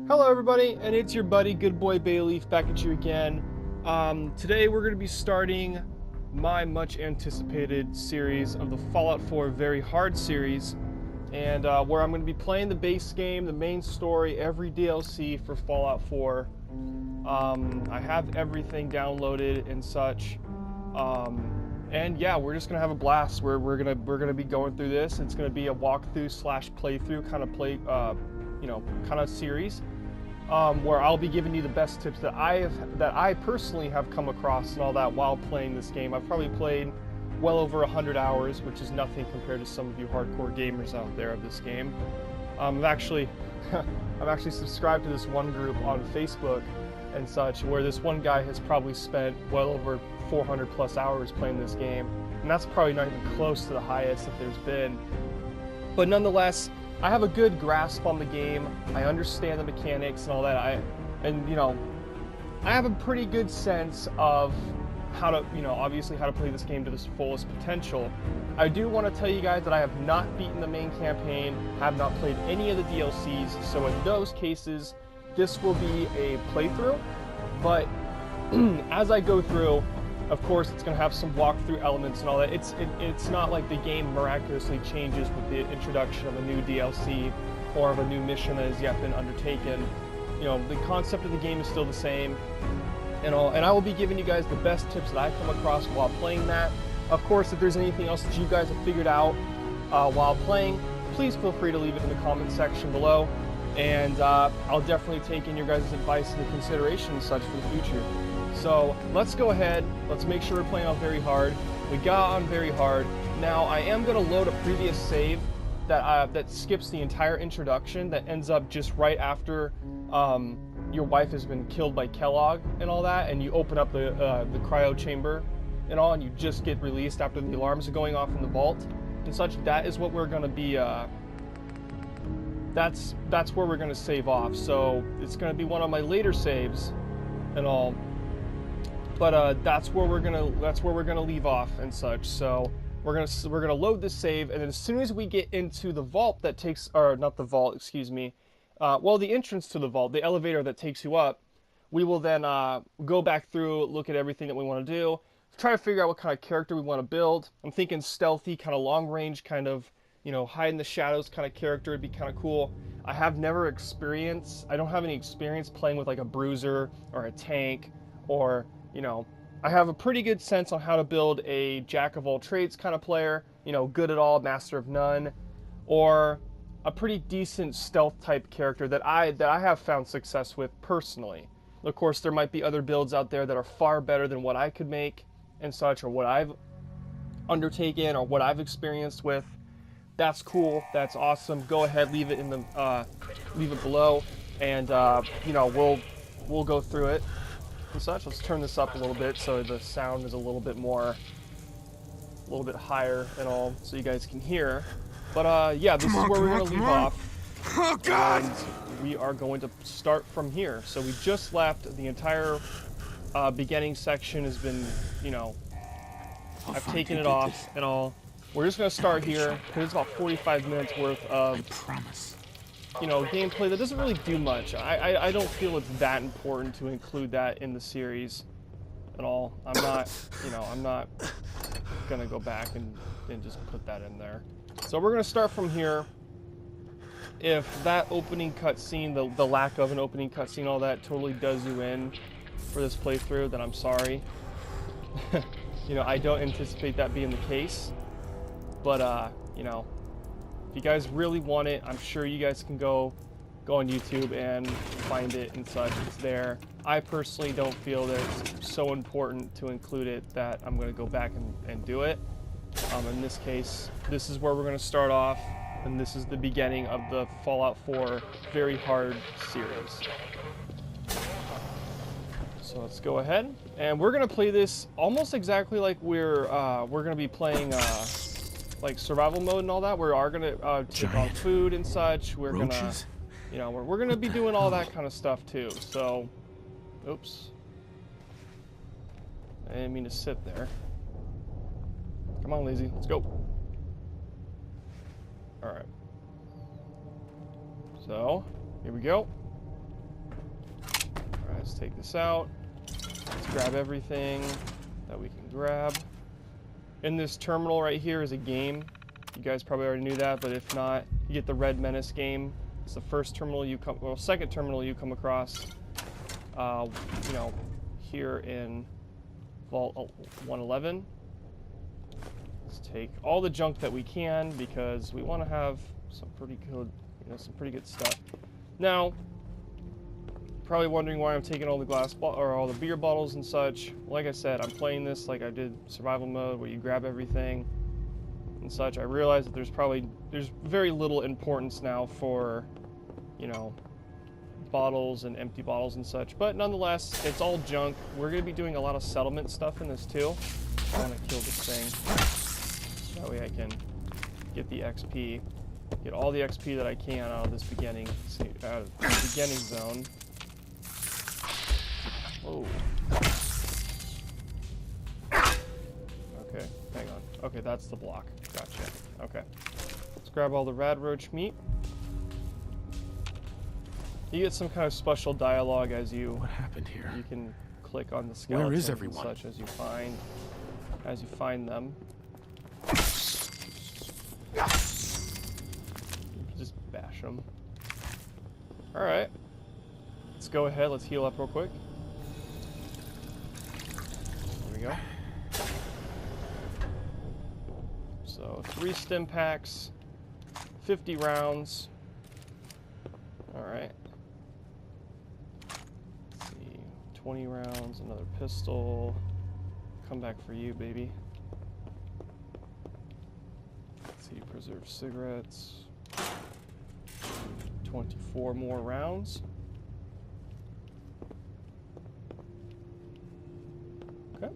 Hello everybody, and it's your buddy Good Boy Bayleaf back at you again. Today we're going to be starting my much anticipated series of the Fallout 4 Very Hard series, and where I'm going to be playing the base game, the main story, every DLC for Fallout 4. I have everything downloaded and such, and yeah, we're just going to have a blast. We're gonna be going through this. It's going to be a walkthrough slash playthrough kind of series. Where I'll be giving you the best tips that I personally have come across and all that while playing this game. I've probably played well over 100 hours, which is nothing compared to some of you hardcore gamers out there of this game. I'm actually subscribed to this one group on Facebook and such, where this one guy has probably spent well over 400 plus hours playing this game, and that's probably not even close to the highest that there's been. But nonetheless, I have a good grasp on the game. I understand the mechanics and all that. I have a pretty good sense of how to, obviously how to play this game to its fullest potential. I do want to tell you guys that I have not beaten the main campaign, have not played any of the DLCs, so in those cases, this will be a playthrough. But as I go through, of course, it's going to have some walkthrough elements and all that. It's not like the game miraculously changes with the introduction of a new DLC or of a new mission that has yet been undertaken. The concept of the game is still the same and all. And I will be giving you guys the best tips that I've come across while playing that. Of course, if there's anything else that you guys have figured out while playing, please feel free to leave it in the comment section below. And I'll definitely take in your guys' advice into consideration and such for the future. So let's go ahead, let's make sure we're playing on Very Hard. We got on Very Hard. Now I am going to load a previous save that skips the entire introduction, that ends up just right after your wife has been killed by Kellogg and all that, and you open up the cryo chamber and all, and you just get released after the alarms are going off in the vault and such. That is what we're going to be, that's where we're going to save off. So it's going to be one of my later saves and all. But that's where we're gonna leave off and such. So we're gonna load this save, and then as soon as we get into the vault that takes, or not the vault, excuse me, well, the entrance to the vault, the elevator that takes you up, we will then go back through, look at everything that we want to do, try to figure out what kind of character we want to build. I'm thinking stealthy, kind of long range, kind of hide in the shadows kind of character would be kind of cool. I don't have any experience playing with like a bruiser or a tank, or I have a pretty good sense on how to build a jack of all trades kind of player, good at all, master of none, or a pretty decent stealth type character that I have found success with personally. Of course, there might be other builds out there that are far better than what I could make and such, or what I've undertaken, or what I've experienced with. That's cool. That's awesome. Go ahead, leave it in the leave it below, and we'll go through it and such. Let's turn this up a little bit so the sound is a little bit higher and all, so you guys can hear. But yeah, this is where we're going to leave off. Oh God! And we are going to start from here. So we just left. The entire beginning section has been, I've taken it off and all. We're just going to start here, because it's about 45 minutes worth of, I promise. gameplay that doesn't really do much. I don't feel it's that important to include that in the series at all. I'm not gonna go back and just put that in there. So we're gonna start from here. If that opening cutscene, the lack of an opening cutscene, all that totally does you in for this playthrough, then I'm sorry. I don't anticipate that being the case. But if you guys really want it, I'm sure you guys can go on YouTube and find it and such. It's there. I personally don't feel that it's so important to include it that I'm going to go back and do it. In this case, this is where we're going to start off, and this is the beginning of the Fallout 4 Very Hard series. So let's go ahead, and we're going to play this almost exactly like we're going to be playing like survival mode and all that. We are gonna take on food and such. We're Roaches? gonna, we're gonna be doing all that kind of stuff too. So, oops, I didn't mean to sit there. Come on, lazy, let's go. All right. So, here we go. Let's take this out. Let's grab everything that we can grab. In this terminal right here is a game. You guys probably already knew that, but if not, you get the Red Menace game. It's the first terminal you come, well, second terminal you come across, you know, here in Vault 111. Let's take all the junk that we can because we want to have some pretty good, you know, some pretty good stuff. Now, probably wondering why I'm taking all the or all the beer bottles and such. Like I said, I'm playing this like I did survival mode, where you grab everything and such. I realize that there's very little importance now for, you know, bottles and empty bottles and such, but nonetheless, it's all junk. We're going to be doing a lot of settlement stuff in this too. I want to kill this thing, that way I can get the XP, get all the XP that I can out of this beginning zone. Oh. Okay, hang on. Okay, that's the block. Gotcha. Okay. Let's grab all the rad roach meat. You get some kind of special dialogue as you... What happened here? You can click on the skeletons. Where is everyone? And such as you find them. Just bash them. All right. Let's go ahead. Let's heal up real quick. There we go. So 3 stim packs, 50 rounds. All right. 20 rounds, another pistol. Come back for you, baby. Let's see, preserved cigarettes. 24 more rounds. Okay,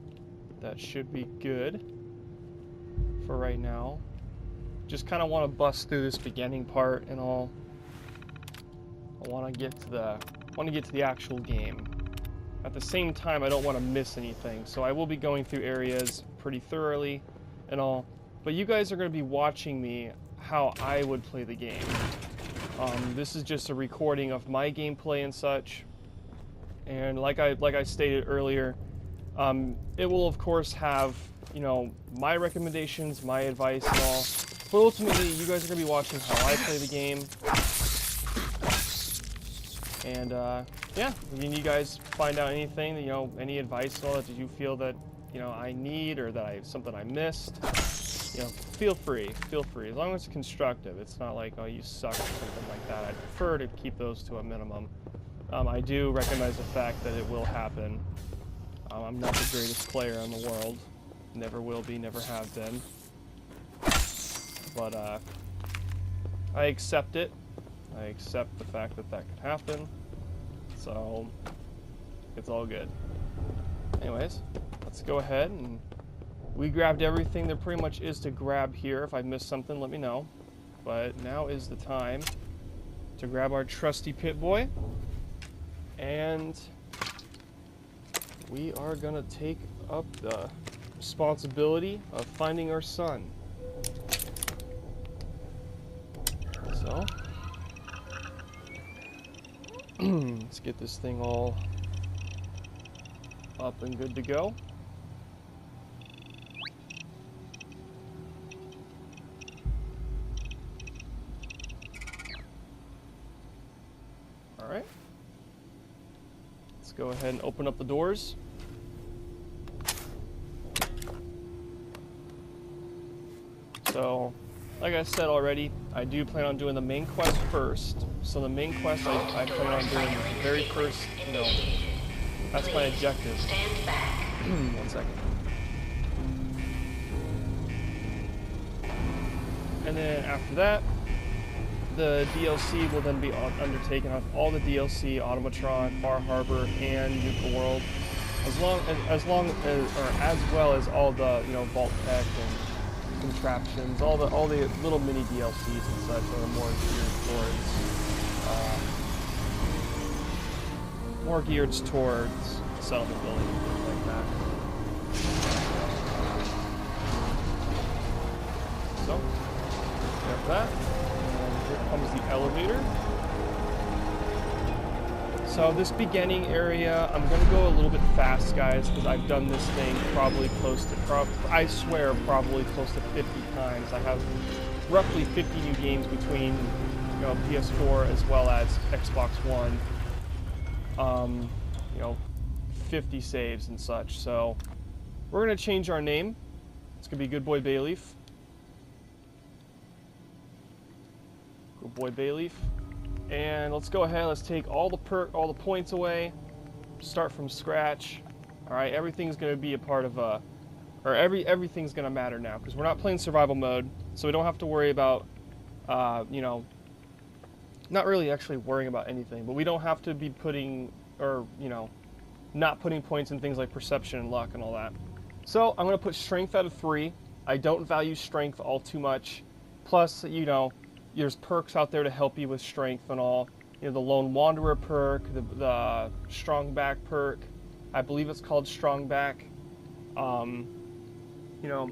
that should be good for right now. Just kind of want to bust through this beginning part and all. I want to get to the actual game. At the same time, I don't want to miss anything, so I will be going through areas pretty thoroughly and all, but you guys are going to be watching me how I would play the game. This is just a recording of my gameplay and such, and like I stated earlier, it will of course have, you know, my recommendations, my advice and all, but ultimately you guys are going to be watching how I play the game. And yeah, when you guys find out anything, you know, any advice at all that you feel that, you know, I need, or that something I missed, you know, feel free, as long as it's constructive. It's not like, oh, you suck or something like that. I prefer to keep those to a minimum. I do recognize the fact that it will happen. I'm not the greatest player in the world, never will be, never have been, but I accept it. I accept the fact that that could happen, so it's all good. Anyways, let's go ahead, and we grabbed everything there pretty much is to grab here. If I missed something, let me know. But now is the time to grab our trusty Pip-Boy, and we are gonna take up the responsibility of finding our son. So let's get this thing all up and good to go. All right. Let's go ahead and open up the doors. So, like I said already, I do plan on doing the main quest first. So the main quest I plan on doing the very first, you know, that's my objective. One second. And then after that, the DLC will then be undertaken on all the DLC, Automatron, Far Harbor, and Nuka World, as well as all the, you know, Vault Tech and contraptions, all the little mini DLCs and such that are more geared towards settlement building and things like that. So, there's that. And here comes the elevator. So this beginning area, I'm going to go a little bit fast, guys, because I've done this thing probably close to, I swear, probably close to 50 times. I have roughly 50 new games between, you know, PS4 as well as Xbox One. You know, 50 saves and such. So we're going to change our name. It's going to be Good Boy Bayleaf. Good Boy Bayleaf. And let's go ahead, let's take all the points away, start from scratch. Alright, everything's going to be a part of everything's going to matter now, because we're not playing survival mode, so we don't have to worry about, you know, not really actually worrying about anything, but we don't have to be putting, or, you know, not putting points in things like perception and luck and all that. So, I'm going to put strength at a 3. I don't value strength all too much. Plus, you know, there's perks out there to help you with strength and all. You know, the Lone Wanderer perk, the Strong Back perk. I believe it's called Strong Back. You know,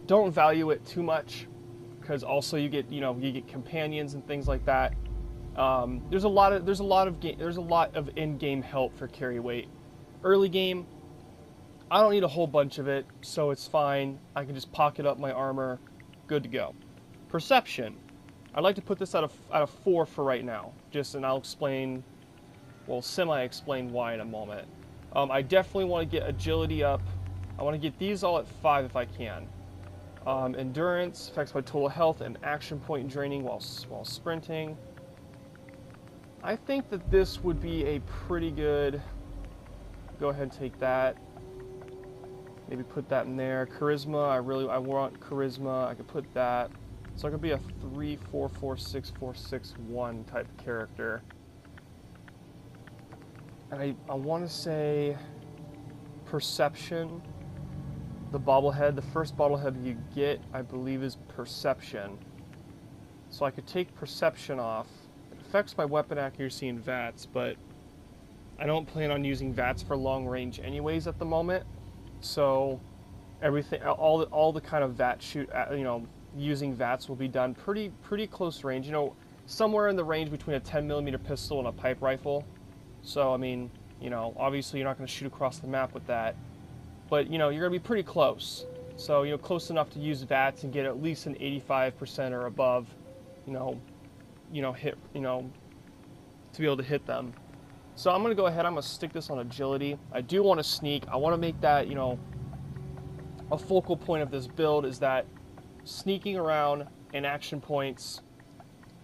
don't value it too much, because also you get, you know, you get companions and things like that. There's a lot of in-game help for carry weight. Early game, I don't need a whole bunch of it, so it's fine. I can just pocket up my armor, good to go. Perception. I'd like to put this at a 4 for right now. And I'll explain, well, semi-explain why in a moment. I definitely want to get agility up. I want to get these all at 5 if I can. Endurance affects my total health and action point draining while sprinting. I think that this would be a pretty good. Go ahead and take that. Maybe put that in there. Charisma. I want charisma. I could put that. So I could be a 3, 4, 4, 6, 4, 6, 1 type character. And I want to say perception. The bobblehead, the first bobblehead you get, I believe, is perception. So I could take perception off. It affects my weapon accuracy and VATS, but I don't plan on using VATS for long range anyways at the moment. So everything, all the kind of VAT shoot, you know, using VATS will be done pretty close range, you know, somewhere in the range between a 10mm pistol and a pipe rifle. So I mean, you know, obviously you're not going to shoot across the map with that, but you know, you're going to be pretty close. So, you know, close enough to use VATS and get at least an 85% or above, you know, hit, you know, to be able to hit them. So I'm going to go ahead, I'm going to stick this on agility. I do want to sneak. I want to make that, you know, a focal point of this build is that sneaking around and action points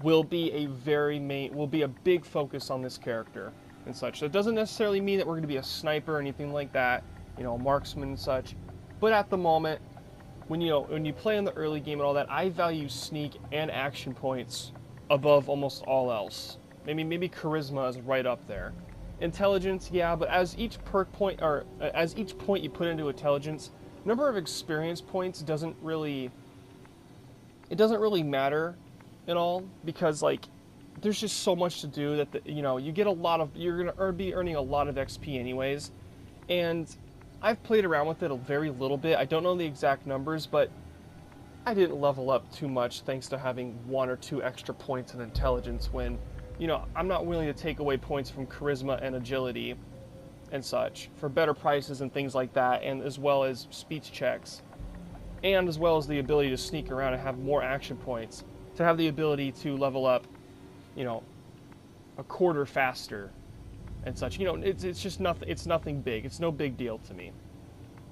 will be a big focus on this character and such. So it doesn't necessarily mean that we're going to be a sniper or anything like that, you know, a marksman and such. But at the moment, when you play in the early game and all that, I value sneak and action points above almost all else. Maybe charisma is right up there. Intelligence, yeah, but as each point you put into intelligence, number of experience points doesn't really matter at all, because like there's just so much to do that you know, you're gonna be earning a lot of XP anyways. And I've played around with it a very little bit. I don't know the exact numbers, but I didn't level up too much thanks to having 1 or 2 extra points in intelligence, when, you know, I'm not willing to take away points from charisma and agility and such for better prices and things like that, and as well as speech checks. And as well as the ability to sneak around and have more action points, to have the ability to level up, you know, a quarter faster and such. You know, it's just nothing. It's nothing big. It's no big deal to me.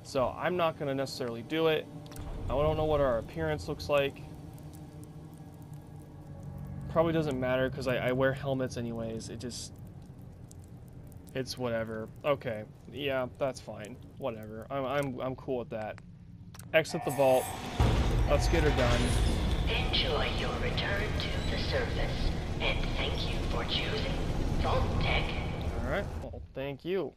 So I'm not going to necessarily do it. I don't know what our appearance looks like. Probably doesn't matter because I wear helmets anyways. It's whatever. Okay, yeah, that's fine. Whatever. I'm cool with that. Exit the vault. Let's get her done. Enjoy your return to the surface, and thank you for choosing Vault-Tec. Alright, well, thank you.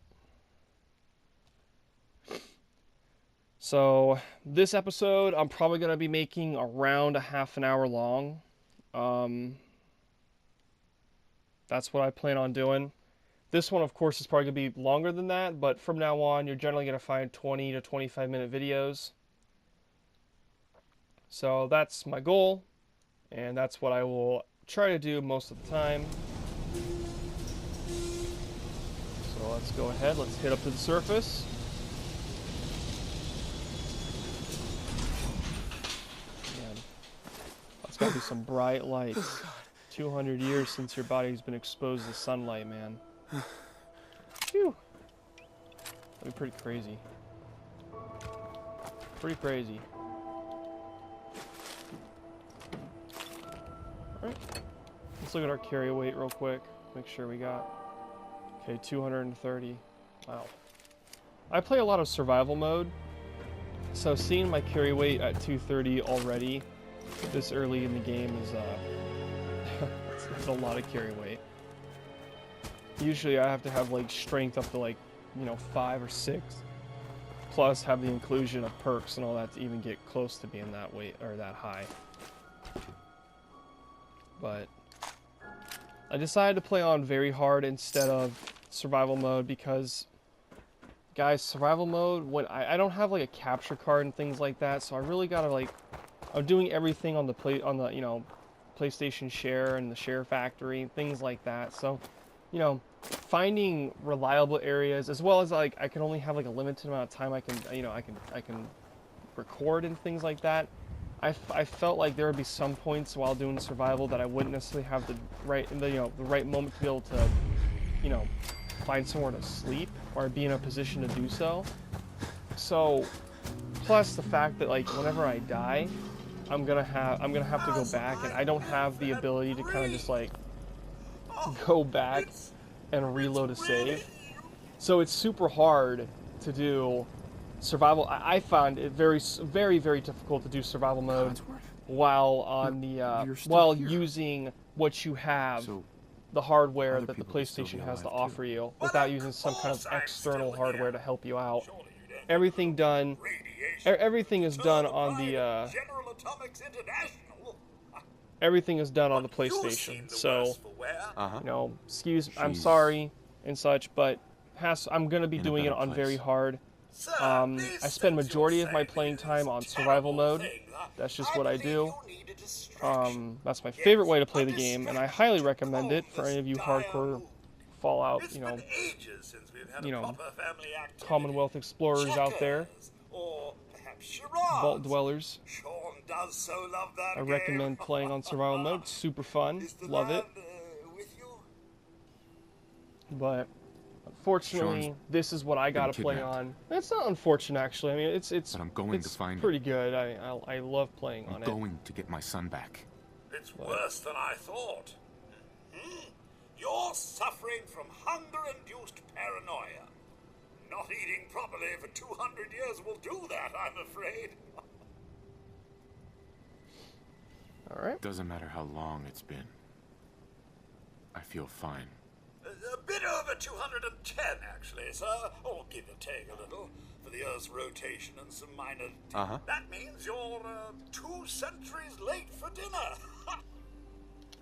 So, this episode, I'm probably going to be making around a half an hour long. That's what I plan on doing. This one, of course, is probably going to be longer than that, but from now on, you're generally going to find 20 to 25 minute videos. So that's my goal, and that's what I will try to do most of the time. let's go ahead. Let's hit up to the surface. Man, that's gotta be some bright lights. 200 years since your body's been exposed to sunlight, man. Phew. That'd be pretty crazy. Pretty crazy. Alright. Let's look at our carry weight real quick. Make sure we got... Okay, 230. Wow. I play a lot of survival mode, so seeing my carry weight at 230 already this early in the game is it's a lot of carry weight. Usually I have to have like strength up to like, you know, 5 or 6, plus have the inclusion of perks and all that to even get close to being that weight or that high. But I decided to play on very hard instead of survival mode because, guys, survival mode, when I don't have like a capture card and things like that, so I really gotta like, I'm doing everything on the you know, PlayStation Share and the Share Factory and things like that. So, you know, finding reliable areas, as well as like I can only have like a limited amount of time I can, you know, I can record and things like that. I felt like there would be some points while doing survival that I wouldn't necessarily have the right moment to be able to, you know, find somewhere to sleep or be in a position to do so. So, plus the fact that like whenever I die, I'm gonna have to go back, and I don't have the ability to kind of just like go back and reload a save. So it's super hard to do survival. I found it very, very, very difficult to do survival mode while on the while using what you have, the hardware that the PlayStation has to offer you, without using some kind of external hardware to help you out. Everything is done on the everything is done on the PlayStation. So, you know, I'm sorry and such, but I'm gonna be doing it on very hard. I spend majority of my playing time on survival mode. That's just what I do. That's my favorite way to play the game, and I highly recommend it for any of you hardcore Fallout, you know, Commonwealth explorers out there, Vault dwellers. I recommend playing on survival mode. It's super fun. Love it. But unfortunately, this is what I gotta play on. It's not unfortunate, actually. I mean, it's pretty good. I love playing on it. I'm going to get my son back. It's worse than I thought. You're suffering from hunger-induced paranoia. Not eating properly for 200 years will do that, I'm afraid. All right. Doesn't matter how long it's been. I feel fine. A bit over 210, actually, sir. Or give or take a little, for the Earth's rotation and some minor... That means you're 2 centuries late for dinner.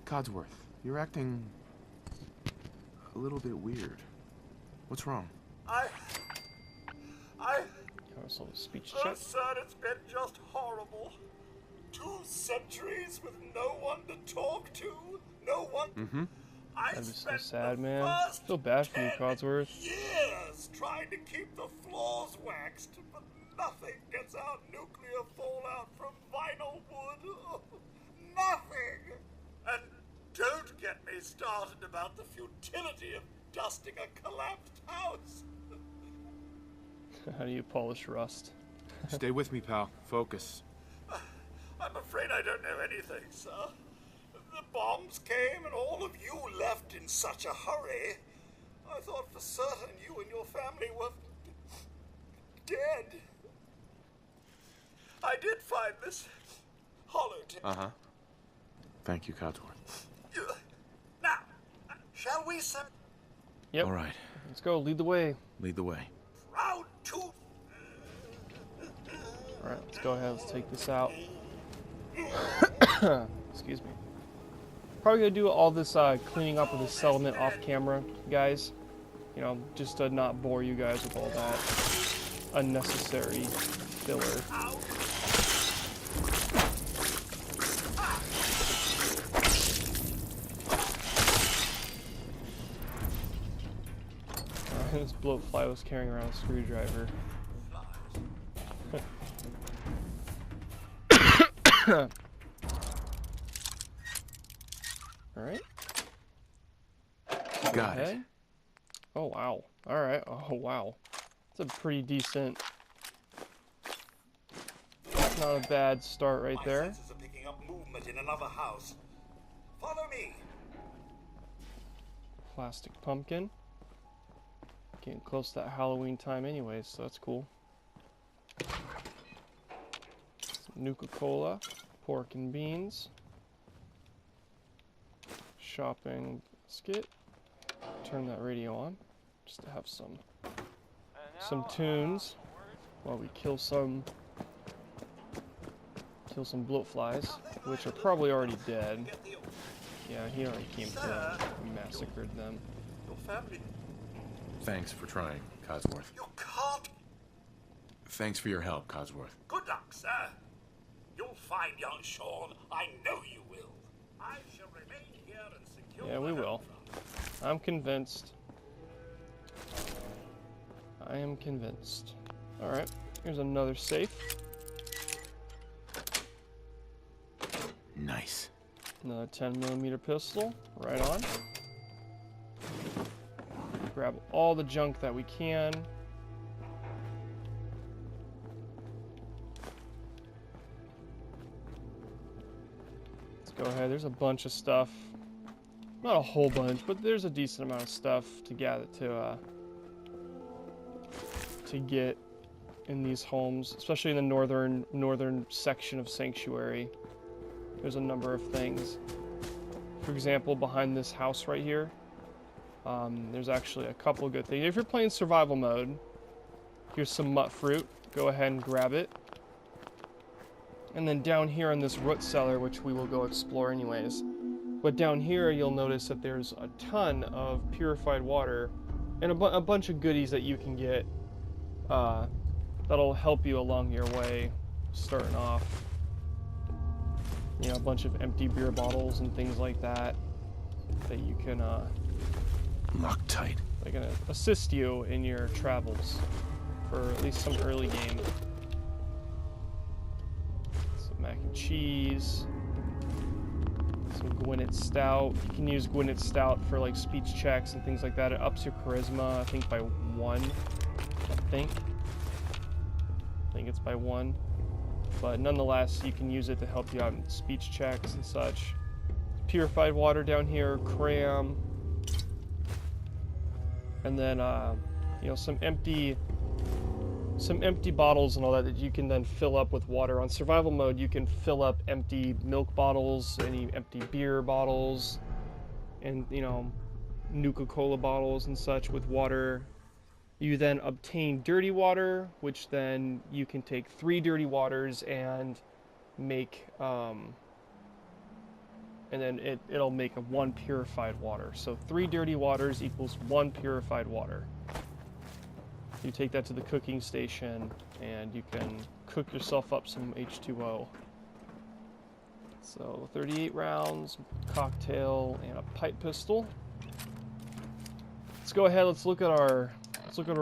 Codsworth, you're acting a little bit weird. What's wrong? Speech Oh, check. sir, it's been just horrible. 2 centuries with no one to talk to, no one... That'd be so sad, man. I feel bad for you, Codsworth. Years trying to keep the floors waxed, but nothing gets out nuclear fallout from vinyl wood. Nothing! And don't get me started about the futility of dusting a collapsed house. How do you polish rust? Stay with me, pal. Focus. I'm afraid I don't know anything, sir. The bombs came and all of you left in such a hurry. I thought for certain you and your family were dead. I did find this holotape. Thank you, Codsworth. Now, shall we Yep. All right. Let's go. Lead the way. Lead the way. proud to... All right. Let's go ahead. Let's take this out. Excuse me. Probably gonna do all this cleaning up of this settlement off camera, guys. You know, just to not bore you guys with all that unnecessary filler. this bloatfly was carrying around a screwdriver. Alright. Got it. Oh, wow. Alright. Oh, wow. That's a pretty decent... Not a bad start right there. My senses are picking up movement in another house. Follow me. Plastic pumpkin. Getting close to that Halloween time anyways, so that's cool. Some Nuka-Cola, pork and beans. Shopping basket. Turn that radio on, just to have some tunes while we kill some bloatflies, which are probably already dead. Yeah, he already came through and massacred them. Your family. Thanks for trying, Codsworth. You can't. Thanks for your help, Codsworth. Good luck, sir. You'll find young Sean. I know you will. I shall remain here and secure. Yeah, we will. I'm convinced. I am convinced. Alright, here's another safe. Nice. Another 10mm pistol, right on. Grab all the junk that we can. Let's go ahead, there's a bunch of stuff. Not a whole bunch, but there's a decent amount of stuff to gather to get in these homes, especially in the northern section of Sanctuary. There's a number of things. For example, behind this house right here, there's actually a couple of good things. If you're playing survival mode, here's some mutt fruit. Go ahead and grab it. And then down here in this root cellar, which we will go explore anyways. But down here, you'll notice that there's a ton of purified water and a bunch of goodies that you can get that'll help you along your way starting off. You know, a bunch of empty beer bottles and things like that that you can Loctite. they're gonna assist you in your travels for at least some early game. Some mac and cheese, some Gwyneth Stout. You can use Gwyneth Stout for like speech checks and things like that. It ups your charisma, I think by 1. I think it's by 1. But nonetheless, you can use it to help you out in speech checks and such. Purified water down here, cram. And then, you know, some empty bottles and all that you can then fill up with water. On survival mode, you can fill up empty milk bottles, any empty beer bottles, and, you know, Nuka-Cola bottles and such with water. You then obtain dirty water, which then you can take 3 dirty waters and make, and then it'll make a 1 purified water. So 3 dirty waters equals 1 purified water. You take that to the cooking station, and you can cook yourself up some H2O. So 38 rounds, cocktail, and a pipe pistol. Let's go ahead. Let's look at our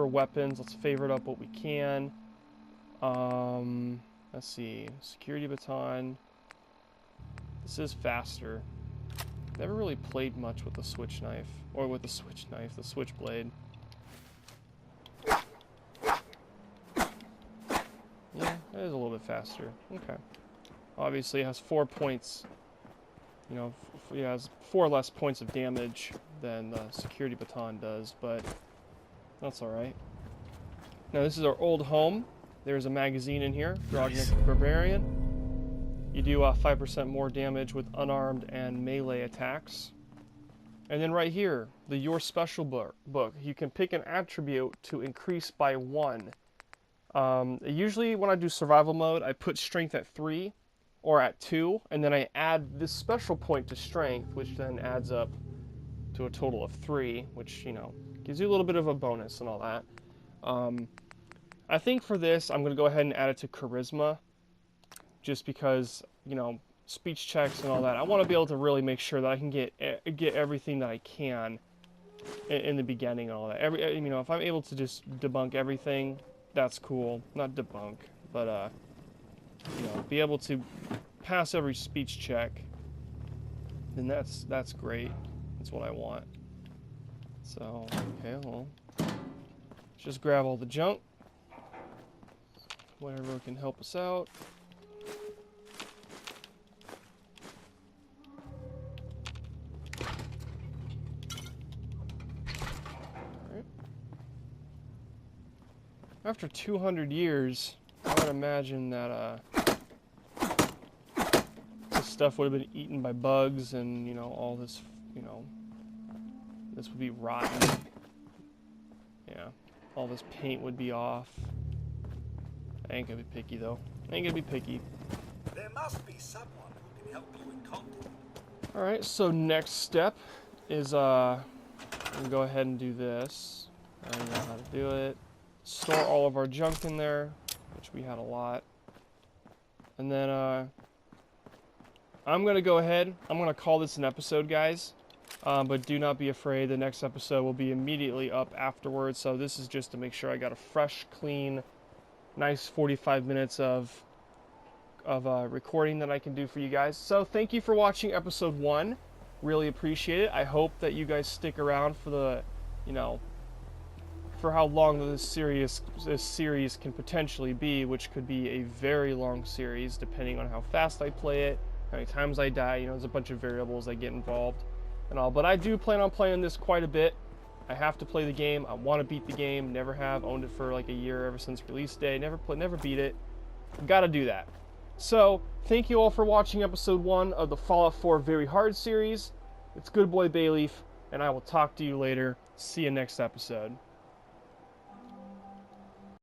weapons. Let's favorite up what we can. Let's see. Security baton. This is faster. Never really played much with the switch knife. Or with the switchblade. Yeah, it is a little bit faster. Okay. Obviously it has 4 points. You know, it has 4 less points of damage than the security baton does, but that's alright. Now this is our old home. There's a magazine in here, Grognak Barbarian. You do 5% more damage with unarmed and melee attacks. And then right here, the Your Special book. You can pick an attribute to increase by 1. Usually when I do survival mode, I put strength at 3 or at 2, and then I add this special point to strength, which then adds up to a total of 3, which, you know, gives you a little bit of a bonus and all that. I think for this, I'm going to go ahead and add it to charisma, just because, you know, speech checks and all that. I want to be able to really make sure that I can get everything that I can in the beginning and all that. If I'm able to just debunk everything, that's cool. Not debunk, but be able to pass every speech check, then that's great. That's what I want. So, okay, well, let's just grab all the junk. Whatever can help us out. Alright. After 200 years, I would imagine that this stuff would have been eaten by bugs and, all this, this would be rotten. Yeah, all this paint would be off. I ain't gonna be picky though. I ain't gonna be picky. There must be someone who can help you in Compton. Alright, so next step is I'm gonna go ahead and do this. I don't know how to do it. Store all of our junk in there, which we had a lot. And then I'm gonna go ahead. I'm gonna call this an episode, guys. But do not be afraid. The next episode will be immediately up afterwards. So this is just to make sure I got a fresh, clean, nice 45 minutes of recording that I can do for you guys. So thank you for watching episode 1. Really appreciate it. I hope that you guys stick around for the, for how long this series can potentially be, which could be a very long series depending on how fast I play it, how many times I die. There's a bunch of variables that get involved and all. But I do plan on playing this quite a bit. I have to play the game. I want to beat the game. Never have. Owned it for like a year ever since release day. Never beat it. Got to do that. So, thank you all for watching episode 1 of the Fallout 4 Very Hard series. It's Good Boy Bayleaf, and I will talk to you later. See you next episode.